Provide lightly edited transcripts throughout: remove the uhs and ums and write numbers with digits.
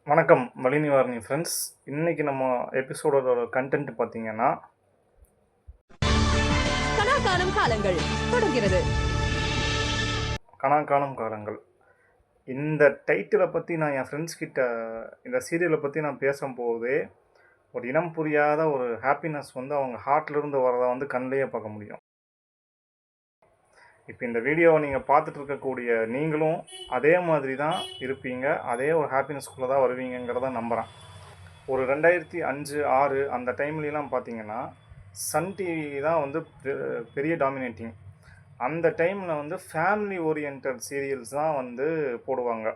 வணக்கம் வலிநிவாரணி ஃப்ரெண்ட்ஸ். இன்றைக்கி நம்ம எபிசோடோட கண்டென்ட் பார்த்தீங்கன்னா கனாக்காலம் காலங்கள் தொடர்கிறது. கனாக்காலம் காலங்கள். இந்த டைட்டிலை பற்றி நான் என் ஃப்ரெண்ட்ஸ் கிட்ட இந்த சீரியலை பற்றி நான் பேசும்போதே ஒரு இனம் புரியாத ஒரு ஹாப்பினஸ் அவங்க ஹார்ட்லேருந்து வரதை கண்ணிலேயே பார்க்க முடியும். இப்போ இந்த வீடியோவை நீங்கள் பார்த்துட்டு இருக்கக்கூடிய நீங்களும் அதே மாதிரி தான் இருப்பீங்க, அதே ஒரு ஹாப்பினஸ்குள்ளே தான் வருவீங்கிறத நம்புகிறேன். ஒரு 2005, 6 அந்த டைம்லலாம் பார்த்தீங்கன்னா சன் டிவி தான் பெரிய டாமினேட்டிங். அந்த டைமில் ஃபேமிலி ஓரியன்ட் சீரியல்ஸ் தான் போடுவாங்க.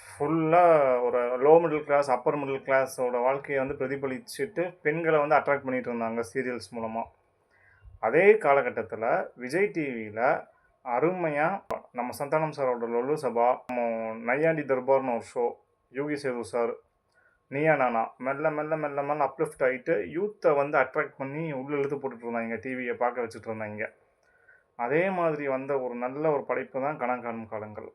ஃபுல்லாக ஒரு low middle class, upper middle கிளாஸோட வாழ்க்கையை பிரதிபலிச்சுட்டு பெண்களை அட்ராக்ட் பண்ணிகிட்டு இருந்தாங்க சீரியல்ஸ் மூலமாக. அதே காலகட்டத்தில் விஜய் டிவியில் அருமையாக நம்ம சந்தானம் சாரோட லொல்லு சபா, நம்ம நையாண்டி தர்பார்னு ஒரு ஷோ, யோகி சேது சார், நீயா நானா மெல்ல மெல்ல மெல்ல மெல்ல அப்லிஃப்ட் ஆகிட்டு யூத்தை அட்ராக்ட் பண்ணி உள்ளே இழுத்து போட்டுட்டு இருந்தாங்க, டிவியை பார்க்க வச்சுட்டு இருந்தாங்க. அதே மாதிரி ஒரு நல்ல ஒரு படைப்பு தான் கனாக்காணும் காலங்கள்.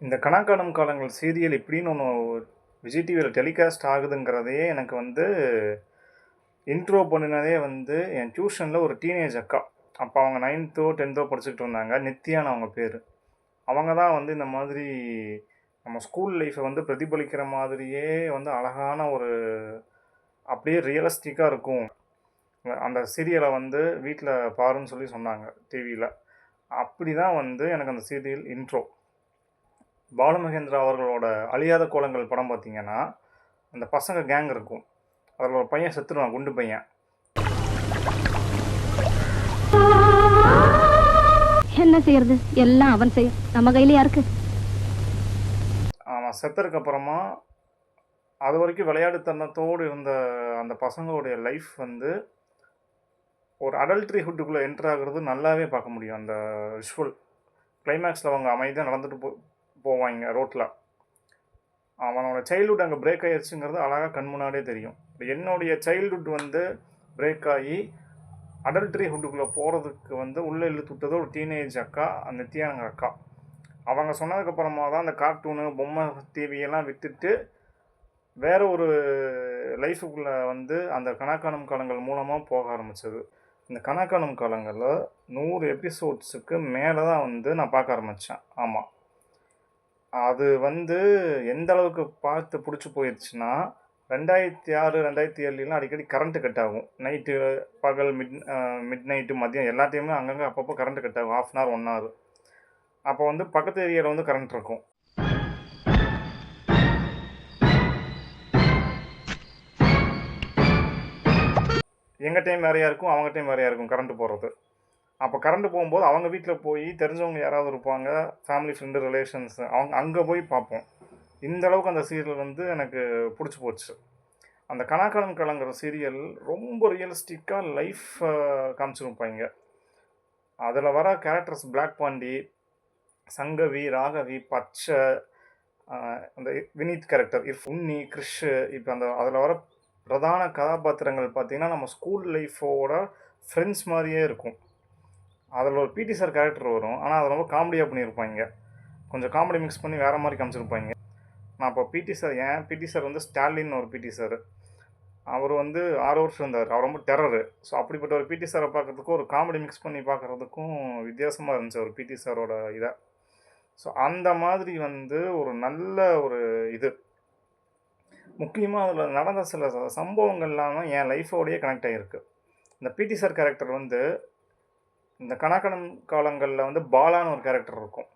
இந்த கனாக்காணும் காலங்கள் சீரியல் இப்படின்னு ஒன்று விஜய் டிவியில் டெலிகாஸ்ட் ஆகுதுங்கிறதையே எனக்கு இன்ட்ரோ பண்ணினதே என் டியூஷனில் ஒரு டீனேஜ் அக்கா. அப்போ அவங்க 9th 10th படிச்சுக்கிட்டு இருந்தாங்க. நித்யான்னு அவங்க பேர். அவங்க தான் இந்த மாதிரி நம்ம ஸ்கூல் லைஃப்பை பிரதிபலிக்கிற மாதிரியே அழகான ஒரு அப்படியே ரியலிஸ்டிக்காக இருக்கும் அந்த சீரியலை வீட்டில் பாருன்னு சொல்லி சொன்னாங்க டிவியில். அப்படி தான் எனக்கு அந்த சீரியல் இன்ட்ரோ. பாலுமகேந்திரா அவர்களோட அழியாத கோலங்கள் படம் பார்த்திங்கன்னா அந்த பசங்க கேங் இருக்கும். அதில் ஒரு பையன் செத்துருவான், குண்டு பையன். என்ன செய்யறது, எல்லாம் அவன் செய்ய, நம்ம கையில யாருக்கு. அவன் செத்ததுக்கு அப்புறமா அது வரைக்கும் விளையாட்டுத்தனத்தோடு இருந்த அந்த பசங்களுடைய லைஃப் ஒரு அடல்ட்ரி ஹுட்டுக்குள்ளே என்டர் ஆகுறது நல்லாவே பார்க்க முடியும். அந்த விஷுவல் கிளைமேக்ஸில் அவங்க அமைதியாக நடந்துட்டு போவாங்க ரோட்டில். அவனோட சைல்டுஹுட் அங்கே பிரேக் ஆகிடுச்சுங்கிறது அழகாக கண் முன்னாடியே தெரியும். என்னுடைய சைல்டுஹுட் பிரேக் ஆகி அடல்ட்ரி ஹுட்டுக்குள்ளே போகிறதுக்கு உள்ளே இழுத்து விட்டது ஒரு டீனேஜ் அக்கா, நித்யானங்க அக்கா. அவங்க சொன்னதுக்கப்புறமா தான் அந்த கார்ட்டூனு, பொம்மை டிவியெல்லாம் விட்டுட்டு வேறு ஒரு லைஃபுக்குள்ளே அந்த கனாக்காணும் காலங்கள் மூலமாக போக ஆரம்பித்தது. இந்த கனாக்காணும் காலங்களில் 100 எபிசோட்ஸுக்கு மேலே தான் நான் பார்க்க ஆரம்பித்தேன். ஆமாம், அது எந்த அளவுக்கு பார்த்து பிடிச்சி போயிடுச்சுன்னா 2006 2007 அடிக்கடி கரண்ட்டு கட் ஆகும். நைட்டு, பகல், மிட் நைட்டு, மதியம் எல்லாத்தையுமே அங்கங்கே அப்பப்போ கரண்ட்டு கட் ஆகும், 1/2 hour 1 hour. அப்போ பக்கத்து ஏரியாவில் கரண்ட் இருக்கும். எங்கள் டைம் வேறையாக இருக்கும், அவங்க டைம் வேறையாக இருக்கும் கரண்ட்டு போகிறது. அப்போ கரண்ட்டு போகும்போது அவங்க வீட்டில் போய் தெரிஞ்சவங்க யாராவது இருப்பாங்க, ஃபேமிலி ஃப்ரெண்டு ரிலேஷன்ஸ், அவங்க அங்கே போய் பார்ப்போம். இந்த அளவுக்கு அந்த சீரியல் எனக்கு பிடிச்சி போச்சு. அந்த கனாக்காணும் காலங்கிற சீரியல் ரொம்ப ரியலிஸ்டிக்காக லைஃப் காமிச்சிருப்பாங்க. அதில் வர கேரக்டர்ஸ் பிளாக் பாண்டி, சங்கவி, ராகவி, பச்சை, அந்த வினீத் கேரக்டர், உன்னி, கிறிஷ், இப்போ அதில் வர பிரதான கதாபாத்திரங்கள் பார்த்திங்கன்னா நம்ம ஸ்கூல் லைஃபோட ஃப்ரெண்ட்ஸ் மாதிரியே இருக்கும். அதில் ஒரு பிடி சார் கேரக்டர் வரும், ஆனால் அதை ரொம்ப காமெடியாக பண்ணியிருப்பாங்க. கொஞ்சம் காமெடி மிக்ஸ் பண்ணி வேறு மாதிரி காமிச்சிருப்பாங்க. நான் இப்போ பிடி சார் ஸ்டாலின் ஒரு பிடி சார். அவர் 6 வருஷம் இருந்தார். அவர் ரொம்ப டெரரு. ஸோ அப்படிப்பட்ட ஒரு பிடி சாரை பார்க்குறதுக்கும் ஒரு காமெடி மிக்ஸ் பண்ணி பார்க்குறதுக்கும் வித்தியாசமாக இருந்துச்சு ஒரு பிடி சாரோட இதை. ஸோ அந்த மாதிரி ஒரு நல்ல ஒரு இது. முக்கியமாக அதில் நடந்த சில சம்பவங்கள்லாம் என் லைஃபோடையே கனெக்ட் ஆகிருக்கு. இந்த பிடி சார் கேரக்டர் இந்த கனாக்காணும் காலங்களில் பாலான்னு ஒரு கேரக்டர் இருக்கும்.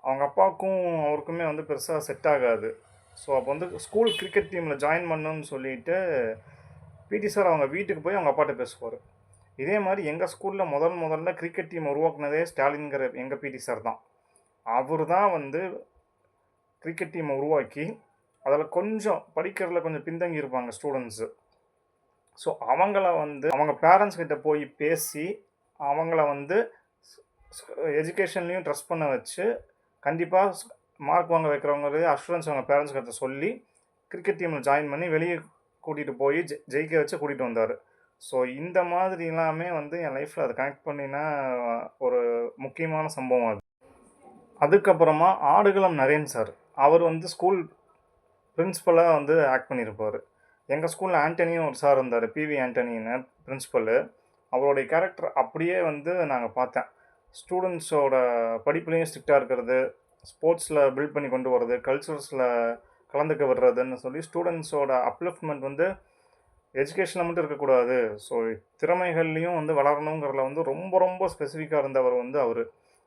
அவங்க அப்பாவுக்கும் அவருக்குமே பெருசாக செட் ஆகாது. ஸோ அப்போ ஸ்கூல் கிரிக்கெட் டீமில் ஜாயின் பண்ணணுன்னு சொல்லிவிட்டு பிடி சார் அவங்க வீட்டுக்கு போய் அவங்க அப்பாட்ட பேசுவார். இதே மாதிரி எங்கள் ஸ்கூலில் முதல்ல கிரிக்கெட் டீம் உருவாக்குனதே ஸ்டாலின்கிற எங்கள் பிடி சார் தான். அவர் தான் கிரிக்கெட் டீமை உருவாக்கி அதில் கொஞ்சம் படிக்கிறதுல கொஞ்சம் பின்தங்கி இருப்பாங்க ஸ்டூடெண்ட்ஸு. ஸோ அவங்கள அவங்க பேரண்ட்ஸ் கிட்ட போய் பேசி அவங்கள எஜுகேஷன்லேயும் ட்ரஸ்ட் பண்ண வச்சு கண்டிப்பாக மார்க் வாங்க வைக்கிறவங்க அஷூரன்ஸ் அவங்க பேரண்ட்ஸ் கிட்ட சொல்லி கிரிக்கெட் டீமில் ஜாயின் பண்ணி வெளியே கூட்டிகிட்டு போய் ஜெயிக்க வச்சு கூட்டிகிட்டு வந்தார். ஸோ இந்த மாதிரி எல்லாமே என் லைஃப்பில் அதை கனெக்ட் பண்ணினா ஒரு முக்கியமான சம்பவம் அது. அதுக்கப்புறமா ஆடுகளம் நரேன் சார், அவர் ஸ்கூல் பிரின்ஸிபலாக வந்து ஆக்ட் பண்ணியிருப்பார். எங்கள் ஸ்கூலில் ஆண்டனியும் ஒரு சார் இருந்தார், பிவி ஆண்டனின்னு பிரின்ஸிபலு. அவருடைய கேரக்டர் அப்படியே வந்து நாங்கள் பார்த்தேன். ஸ்டூடெண்ட்ஸோட படிப்புலேயும் ஸ்ட்ரிக்டாக இருக்கிறது, ஸ்போர்ட்ஸில் பில்ட் பண்ணி கொண்டு வர்றது, கல்ச்சர்ஸில் கலந்துக்க விடுறதுன்னு சொல்லி ஸ்டூடெண்ட்ஸோட அப்லிஃப்ட்மெண்ட் வந்து எஜுகேஷனில் மட்டும் இருக்கக்கூடாது, ஸோ திறமைகள்லையும் வந்து வளரணுங்கிறதுல வந்து ரொம்ப ரொம்ப ஸ்பெசிஃபிக்காக இருந்தவர் வந்து அவர்,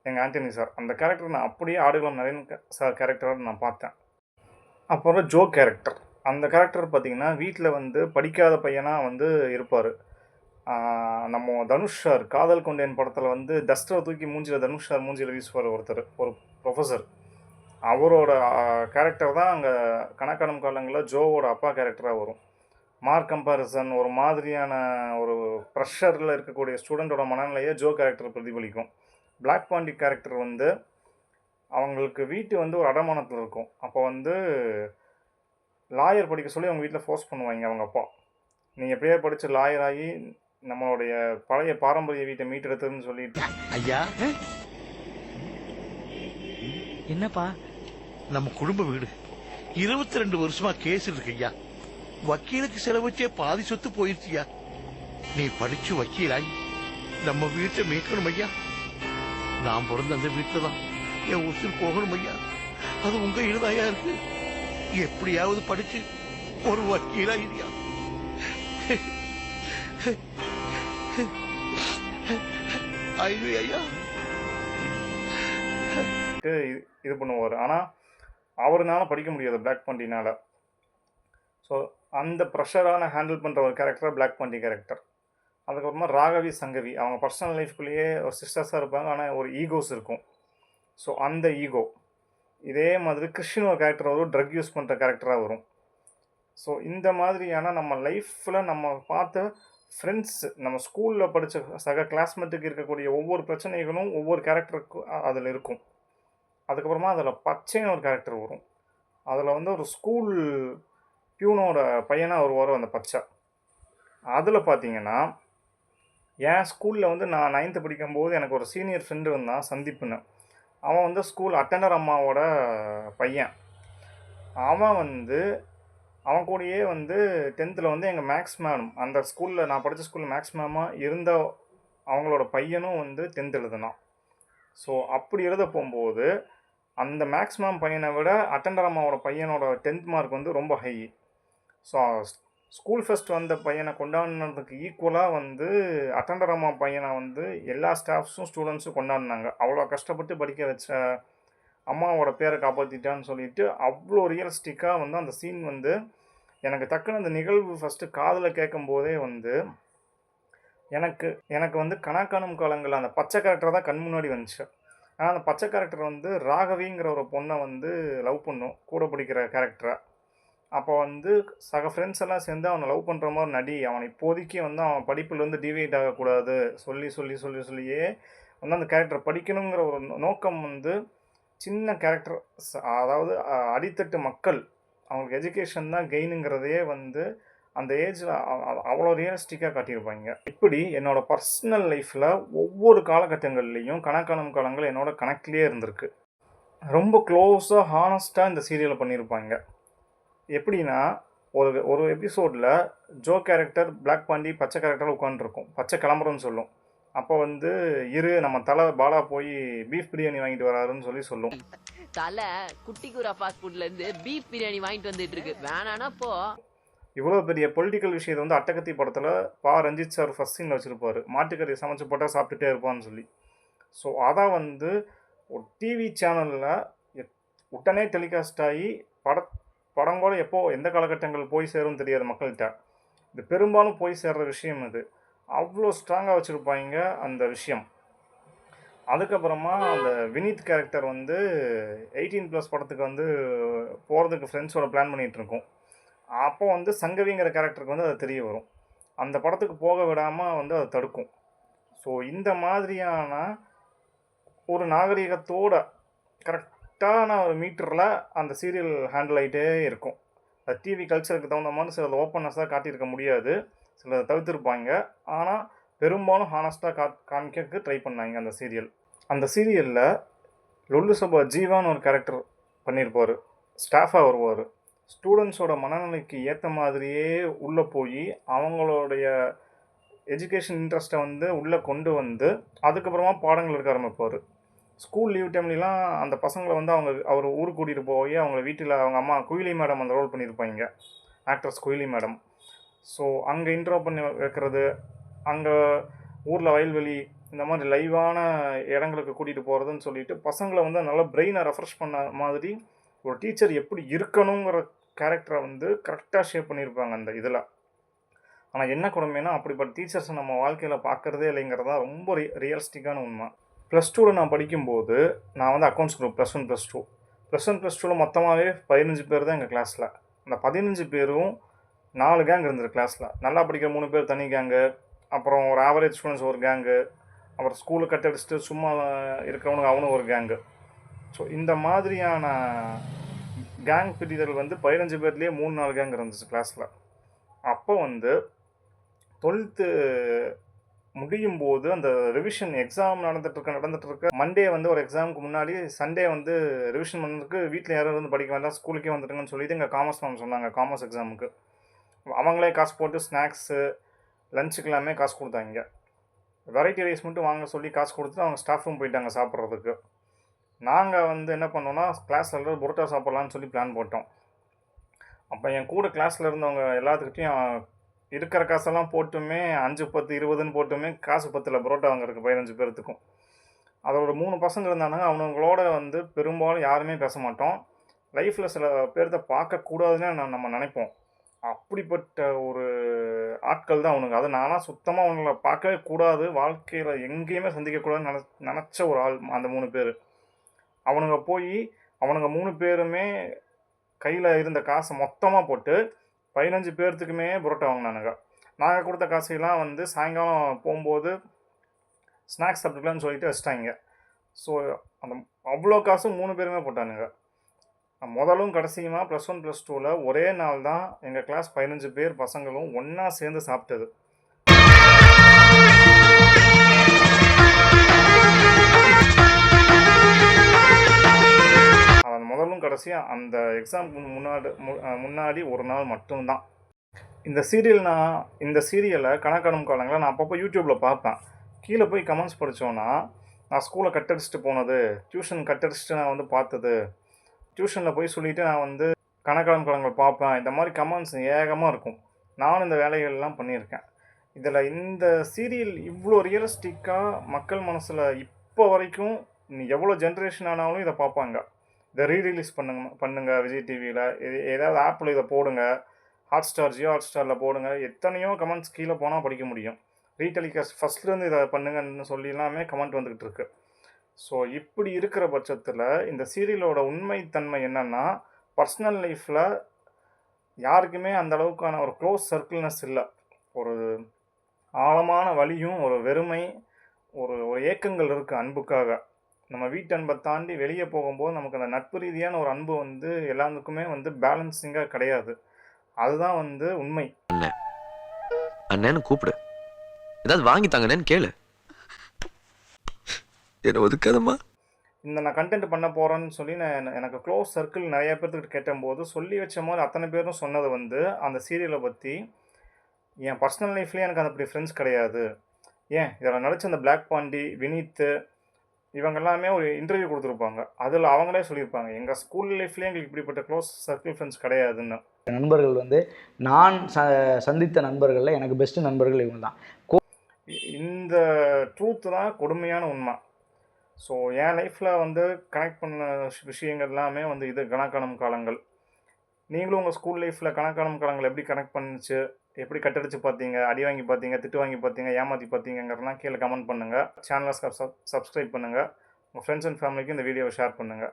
எங்கள் ஆண்டனி சார். அந்த கேரக்டர் நான் அப்படியே ஆடுகளம் நரேன் சார் கேரக்டரோடு நான் பார்த்தேன். அப்புறம் ஜோ கேரக்டர், அந்த கேரக்டர் பார்த்திங்கன்னா வீட்டில் வந்து படிக்காத பையனாக வந்து இருப்பார். நம்ம தனுஷ் சார் காதல் கொண்டேன் படத்தில் வந்து டஸ்டரை தூக்கி மூஞ்சியில் தனுஷ் சார் மூஞ்சியில் வீசுவார் ஒருத்தர், ஒரு ப்ரொஃபஸர். அவரோட கேரக்டர் தான் அங்கே கணக்கானம் காலங்களில் ஜோவோட அப்பா கேரக்டராக வரும். மார்க் கம்பேரிசன், ஒரு மாதிரியான ஒரு ப்ரெஷரில் இருக்கக்கூடிய ஸ்டூடெண்ட்டோட மனநிலையை ஜோ கேரக்டர் பிரதிபலிக்கும். பிளாக் பாண்டி கேரக்டர் வந்து அவங்களுக்கு வீட்டு வந்து ஒரு அடமானத்தில் இருக்கும். அப்போ வந்து லாயர் படிக்க சொல்லி அவங்க வீட்டில் ஃபோர்ஸ் பண்ணுவாங்க அவங்க அப்பா. நீங்கள் எப்படியே படித்து லாயர் ஆகி நம்மளுடைய பழைய பாரம்பரிய வீட்டை மீட்டெடுத்துன்னு சொல்லிட்டு, ஐயா என்னப்பா நம்ம குடும்ப வீடு 22 வருஷமா கேஸ் இருக்கு ஐயா. வக்கீலுக்கு செலவச்சே பாதி சொத்து போயிடுச்சியா. நீ படிச்சு வக்கீலாய் நம்ம வீட்டை மீட்கணும் ஐயா. நான் பிறந்த அந்த வீட்டுல தான் என் உசுர் போகணும் ஐயா. அது உங்க இழுதாயா இருக்கு. எப்படியாவது படிச்சு ஒரு வக்கீலா இல்லையா. ஐயா இது பண்ணுவார். ஆனால் அவருனால படிக்க முடியாது பிளாக் பாண்டினால. ஸோ அந்த ப்ரெஷரான ஹேண்டில் பண்ணுற ஒரு கேரக்டராக பிளாக் பாண்டி கேரக்டர். அதுக்கப்புறமா ராகவி சங்கவி, அவங்க பர்சனல் லைஃப்குள்ளேயே ஒரு சிஸ்டர்ஸாக இருப்பாங்க, ஆனால் ஒரு ஈகோஸ் இருக்கும். ஸோ அந்த ஈகோ இதே மாதிரி கிறிஸ்டின் ஒரு கேரக்டர் வரும், ட்ரக் யூஸ் பண்ணுற கேரக்டராக வரும். ஸோ இந்த மாதிரியான நம்ம லைஃப்பில் நம்ம பார்த்த ஃப்ரெண்ட்ஸ், நம்ம ஸ்கூலில் படித்த சக கிளாஸ்மேட்டுக்கு இருக்கக்கூடிய ஒவ்வொரு பிரச்சனைகளும் ஒவ்வொரு கேரக்டருக்கும் அதில் இருக்கும். அதுக்கப்புறமா அதில் பச்சைன்னு ஒரு கேரக்டர் வரும். அதில் வந்து ஒரு ஸ்கூல் பியூனோட பையனாக வருவார் அந்த பச்சை. அதில் பார்த்தீங்கன்னா என் ஸ்கூலில் வந்து நான் 9th படிக்கும்போது எனக்கு ஒரு சீனியர் ஃப்ரெண்டு இருந்தான் சந்தீப்னு. அவன் வந்து ஸ்கூல் அட்டெண்டர் அம்மாவோட பையன். அவன் கூடயே வந்து 10th வந்து எங்கள் மேக்ஸ் மேம், அந்த ஸ்கூலில் நான் படித்த ஸ்கூலில் மேக்ஸ் மேமாக இருந்த அவங்களோட பையனும் வந்து 10th எழுதுனான். ஸோ அப்படி எழுத போகும்போது அந்த மேக்ஸ் மேம் பையனை விட அட்டெண்டர் அம்மாவோட பையனோட 10th மார்க் வந்து ரொம்ப ஹை. ஸோ ஸ்கூல் ஃபஸ்ட் வந்த பையனை கொண்டாடினதுக்கு ஈக்குவலாக வந்து அட்டெண்டர் அம்மா பையனை வந்து எல்லா ஸ்டாஃப்ஸும் ஸ்டூடெண்ட்ஸும் கொண்டாடினாங்க. அவ்வளோ கஷ்டப்பட்டு படிக்க வச்ச அம்மாவோட பேரை காப்பாற்றிட்டான்னு சொல்லிட்டு அவ்வளோ ரியலிஸ்டிக்காக வந்து அந்த சீன் வந்து எனக்கு டக்குன்னு அந்த நிகழ்வு ஃபஸ்ட்டு காதில் கேட்கும்போதே வந்து எனக்கு வந்து கணக்கானும் காலங்கள் அந்த பச்சை கேரக்டர் தான் கண் முன்னாடி வந்துச்சு. ஆனால் அந்த பச்சை கேரக்டர் வந்து ராகவிங்கிற ஒரு பொண்ணை வந்து லவ் பண்ணும், கூட படிக்கிற கேரக்டரை. அப்போ வந்து சக ஃப்ரெண்ட்ஸ் எல்லாம் சேர்ந்து அவனை லவ் பண்ணுற மாதிரி நடி, அவனை இப்போதைக்கு வந்து அவன் படிப்புலேருந்து டிவியேட் ஆகக்கூடாது சொல்லியே வந்து அந்த கேரக்டர் படிக்கணுங்கிற ஒரு நோக்கம் வந்து சின்ன கேரக்டர், அதாவது அடித்தட்டு மக்கள் அவங்களுக்கு எஜுகேஷன் தான் கெயினுங்கிறதையே வந்து அந்த ஏஜில் அவ்வளோ ரியலிஸ்டிக்காக காட்டியிருப்பாங்க. இப்படி என்னோடய பர்சனல் லைஃப்பில் ஒவ்வொரு காலகட்டங்கள்லேயும் கணக்கானும் காலங்கள் என்னோட கனெக்ட்லேயே இருந்திருக்கு. ரொம்ப க்ளோஸாக ஹானஸ்ட்டாக இந்த சீரியலை பண்ணியிருப்பாங்க. எப்படின்னா ஒரு எபிசோடில் ஜோ கேரக்டர் பிளாக் பாண்டி பச்சை கேரக்டர் உட்காந்துருக்கும், பச்சை கிளம்புறோன்னு சொல்லும். அப்போ வந்து நம்ம தலை பாலா போய் பீஃப் பிரியாணி வாங்கிட்டு வராருன்னு சொல்லும். தலை குட்டிக்குரா ஃபாஸ்ட் ஃபுட்லேருந்து பீஃப் பிரியாணி வாங்கிட்டு வந்துட்டு இருக்கு, வேணானா போ. இவ்வளோ பெரிய பொலிட்டிக்கல் விஷயத்தை வந்து அட்டகத்தி படத்தில் ரஞ்சித் சார் ஃபஸ்ட் சீனில் வச்சுருப்பார், மாட்டுக்கறி சமைச்சு போட்டால் சாப்பிட்டுட்டே இருப்பான்னு சொல்லி. ஸோ அதான் வந்து ஒரு டிவி சேனலில் உடனே டெலிகாஸ்ட் ஆகி படம் கூட எந்த காலகட்டங்கள் போய் சேரும்னு தெரியாது மக்கள்கிட்ட. இது பெரும்பாலும் போய் சேர்கிற விஷயம். இது அவ்வளோ ஸ்ட்ராங்காக வச்சுருப்பாங்க அந்த விஷயம். அதுக்கப்புறமா அந்த வினீத் கேரக்டர் வந்து 18+ படத்துக்கு வந்து போகிறதுக்கு ஃப்ரெண்ட்ஸோட பிளான் பண்ணிகிட்ருக்கோம். அப்போ வந்து சங்கவிங்கிற கேரக்டருக்கு வந்து அது தெரிய வரும், அந்த படத்துக்கு போக விடாமல் வந்து அதை தடுக்கும். ஸோ இந்த மாதிரியான ஒரு நாகரிகத்தோட கரெக்டான ஒரு மீட்டரில் அந்த சீரியல் ஹேண்டில் ஆகிட்டே இருக்கும். அது டிவி கல்ச்சருக்கு தகுந்த மாதிரி சில ஓப்பனஸாக காட்டியிருக்க முடியாது, சில தவிர்த்துருப்பாங்க. ஆனால் பெரும்பாலும் ஹானஸ்ட்டாக காமிக்கிறதுக்கு ட்ரை பண்ணாங்க அந்த சீரியல். அந்த சீரியலில் லொல்லு சபா ஜீவான்னு ஒரு கேரக்டர் பண்ணியிருப்பார், ஸ்டாஃபாக வருவார். ஸ்டூடெண்ட்ஸோட மனநிலைக்கு ஏற்ற மாதிரியே உள்ளே போய் அவங்களுடைய எஜுகேஷன் இன்ட்ரெஸ்ட்டை வந்து உள்ளே கொண்டு வந்து அதுக்கப்புறமா பாடங்கள் எடுக்க ஆரம்பிப்பார். ஸ்கூல் லீவ் டைம்லலாம் அந்த பசங்களை வந்து அவர் ஊருக்கு கூட்டிகிட்டு போய் அவங்க வீட்டில் அவங்க அம்மா குயிலி மேடம் அந்த ரோல் பண்ணியிருப்பாங்க, ஆக்ட்ரஸ் குயிலி மேடம். ஸோ அங்கே இன்ட்ரோ பண்ணி வைக்கிறது, அங்கே ஊரில் வயல்வெளி இந்த மாதிரி லைவான இடங்களுக்கு கூட்டிகிட்டு போகிறதுன்னு சொல்லிட்டு பசங்களை வந்து நல்லா பிரெயினை ரெஃப்ரெஷ் பண்ண மாதிரி ஒரு டீச்சர் எப்படி இருக்கணுங்கிற கேரக்டரை வந்து கரெக்டாக ஷேப் பண்ணியிருப்பாங்க அந்த இதில். ஆனால் என்ன கொடுமைன்னா அப்படிப்பட்ட டீச்சர்ஸை நம்ம வாழ்க்கையில் பார்க்குறதே இல்லைங்கிறது தான் ரொம்ப ரியலிஸ்டிக்கான உண்மை. +2ல் நான் படிக்கும்போது நான் வந்து அக்கௌண்ட்ஸ் குரூப் +1 +2. +1 +2ல் மொத்தமாகவே 15 பேர் தான் எங்கள் கிளாஸில். அந்த 15 பேரும் 4 கேங் இருந்தது கிளாஸில். நல்லா படிக்கிற 3 பேர் தனி கேங்கு, அப்புறம் ஒரு ஆவரேஜ் ஸ்டூடெண்ட்ஸ் ஒரு கேங்கு, அப்புறம் ஸ்கூலை கட் அடிச்சுட்டு சும்மா இருக்கிறவனுக்கு அவனும் ஒரு கேங்கு. ஸோ இந்த மாதிரியான கேங் பிரிதல் வந்து 15 பேர்லேயே 3-4 கேங் இருந்துச்சு கிளாஸில். அப்போ வந்து 12th முடியும் போது அந்த ரிவிஷன் எக்ஸாம் நடந்துட்டுருக்க மண்டே வந்து ஒரு எக்ஸாமுக்கு முன்னாடி சண்டே வந்து ரிவிஷன் பண்ணுறதுக்கு வீட்டில் யாரும் இருந்து படிக்க வேண்டாம், ஸ்கூலுக்கே வந்துட்டுங்கன்னு சொல்லிட்டு எங்கள் காமர்ஸ் மேம் சொன்னாங்க. காமர்ஸ் எக்ஸாமுக்கு அவங்களே காசு போட்டு ஸ்நாக்ஸு லஞ்சுக்கு எல்லாமே காசு கொடுத்தாங்க. வெரைட்டி ரைஸ் மட்டும் வாங்க சொல்லி காசு கொடுத்துட்டு அவங்க ஸ்டாஃப் ரூம் போயிட்டாங்க சாப்பிட்றதுக்கு. நாங்கள் வந்து என்ன பண்ணோன்னா கிளாஸில் எல்லாரும் புரோட்டா சாப்பிட்லான்னு சொல்லி பிளான் போட்டோம். அப்போ என் கூட கிளாஸில் இருந்தவங்க எல்லாத்துக்கிட்டையும் இருக்கிற காசெல்லாம் போட்டுமே 5, 10, 20ன்னு போட்டுமே காசு பத்தில் புரோட்டா வாங்குறதுக்கு 15 பேர்த்துக்கும். அதோட 3 பசங்க இருந்தானுங்க. அவனுங்களோட வந்து பெரும்பாலும் யாருமே பேச மாட்டோம். லைஃப்பில் சில பேர்த்த பார்க்கக்கூடாதுன்னு நம்ம நினைப்போம். அப்படிப்பட்ட ஒரு ஆட்கள் தான் அவனுங்க. அது நானாக சுத்தமாக அவங்கள பார்க்கவே கூடாது, வாழ்க்கையில் எங்கேயுமே சந்திக்கக்கூடாதுன்னு நினச்ச ஒரு ஆள் அந்த 3 பேர். அவனுங்க 3 பேருமே கையில் இருந்த காசை மொத்தமாக போட்டு 15 பேர்த்துக்குமே புரோட்டா வாங்கினானுங்க. நாங்கள் கொடுத்த காசையெல்லாம் வந்து சாயங்காலம் போகும்போது ஸ்நாக்ஸ் சாப்பிட்டுக்கலான்னு சொல்லிட்டு வச்சிட்டாங்க. ஸோ அந்த அவ்வளோ காசும் 3 பேருமே போட்டானுங்க. முதலும் கடைசியுமா +1 +2ல் ஒரே நாள் தான் எங்கள் கிளாஸ் 15 பேர் பசங்களும் ஒன்றா சேர்ந்து சாப்பிட்டது. அது முதலும் கடைசியாக அந்த எக்ஸாமுக்கு முன்னாடி ஒரு நாள் மட்டும்தான். இந்த சீரியலை கணக்கானும் காலங்களை நான் அப்பப்போ யூடியூப்பில் பார்ப்பேன். கீழே போய் கமெண்ட்ஸ் படித்தோன்னா நான் ஸ்கூலை கட் அடிச்சுட்டு போனது, டியூஷன் கட் அடிச்சுட்டு நான் வந்து பார்த்தது, டியூஷனில் போய் சொல்லிவிட்டு நான் வந்து கணக்கான காலங்கள் பார்ப்பேன், இந்த மாதிரி கமெண்ட்ஸ் ஏகமாக இருக்கும். நானும் இந்த வேலைகள்லாம் பண்ணியிருக்கேன். இதில் இந்த சீரியல் இவ்வளோ ரியலிஸ்டிக்காக மக்கள் மனசில் இப்போ வரைக்கும் எவ்வளோ ஜென்ரேஷன் ஆனாலும் இதை பார்ப்பாங்க. இதை ரீரிலீஸ் பண்ணுங்க விஜய் டிவியில், ஏதாவது ஆப்பில் இதை போடுங்க, ஜியோ ஹாட்ஸ்டாரில் போடுங்க. எத்தனையோ கமெண்ட்ஸ் கீழே போனால் படிக்க முடியும். ரீடெலிகாஸ்ட் ஃபஸ்ட்லேருந்து இதை பண்ணுங்கன்னு சொல்லி எல்லாமே கமெண்ட் வந்துக்கிட்டு இருக்கு. ஸோ இப்படி இருக்கிற பட்சத்தில் இந்த சீரியலோட உண்மைத்தன்மை என்னென்னா, பர்சனல் லைஃப்பில் யாருக்குமே அந்த அளவுக்கான ஒரு க்ளோஸ் சர்க்கிள்னஸ் இல்லை. ஒரு ஆழமான வலியும் ஒரு வெறுமை, ஒரு ஏக்கங்கள் இருக்குது அன்புக்காக. நம்ம வீட்டு அன்பை தாண்டி வெளியே போகும்போது நமக்கு அந்த நட்பு ரீதியான ஒரு அன்பு வந்து எல்லாத்துக்குமே வந்து பேலன்ஸிங்காக கிடையாது. அதுதான் வந்து உண்மை. அண்ணன்னு கூப்பிடு, ஏதாவது வாங்கி தாங்கன்னு கேளு, என்ன ஒதுக்காதம்மா. நான் கண்டென்ட் பண்ண போகிறேன்னு சொல்லி எனக்கு க்ளோஸ் சர்க்கிள் நிறைய பேர்த்துக்கிட்ட கேட்டபோது சொல்லி வச்ச மாதிரி அத்தனை பேரும் சொன்னது வந்து அந்த சீரியலை பற்றி, என் பர்சனல் லைஃப்லேயே எனக்கு அந்த அப்படி ஃப்ரெண்ட்ஸ் கிடையாது. ஏன் இதில் நடித்த அந்த பிளாக் பாண்டி, வினீத் இவங்க எல்லாமே ஒரு இன்டர்வியூ கொடுத்துருப்பாங்க. அதில் அவங்களே சொல்லியிருப்பாங்க, எங்கள் ஸ்கூல் லைஃப்லேயே எங்களுக்கு இப்படிப்பட்ட க்ளோஸ் சர்க்கிள் ஃப்ரெண்ட்ஸ் கிடையாதுன்னு. நண்பர்கள் வந்து நான் சந்தித்த நண்பர்களில் எனக்கு பெஸ்ட்டு நண்பர்கள் இவங்க தான். இந்த ட்ரூத்து தான் கொடுமையான உண்மை. ஸோ என் லைஃப்பில் வந்து கனெக்ட் பண்ண விஷயங்கள் எல்லாமே வந்து இது கணக்கானும் காலங்கள். நீங்களும் உங்கள் ஸ்கூல் லைஃப்பில் கணக்கானும் காலங்கள் எப்படி கனெக்ட் பண்ணிச்சு, எப்படி கட்டடிச்சு பார்த்தீங்க, அடி வாங்கி பார்த்தீங்க, திட்டு வாங்கி பார்த்தீங்க, ஏமாற்றி பார்த்தீங்கிறதுலாம் கீழே கமெண்ட் பண்ணுங்கள். சேனலை சப்ஸ்கிரைப் பண்ணுங்கள். உங்கள் ஃப்ரெண்ட்ஸ் அண்ட் ஃபேமிலிக்கு இந்த வீடியோவை ஷேர் பண்ணுங்கள்.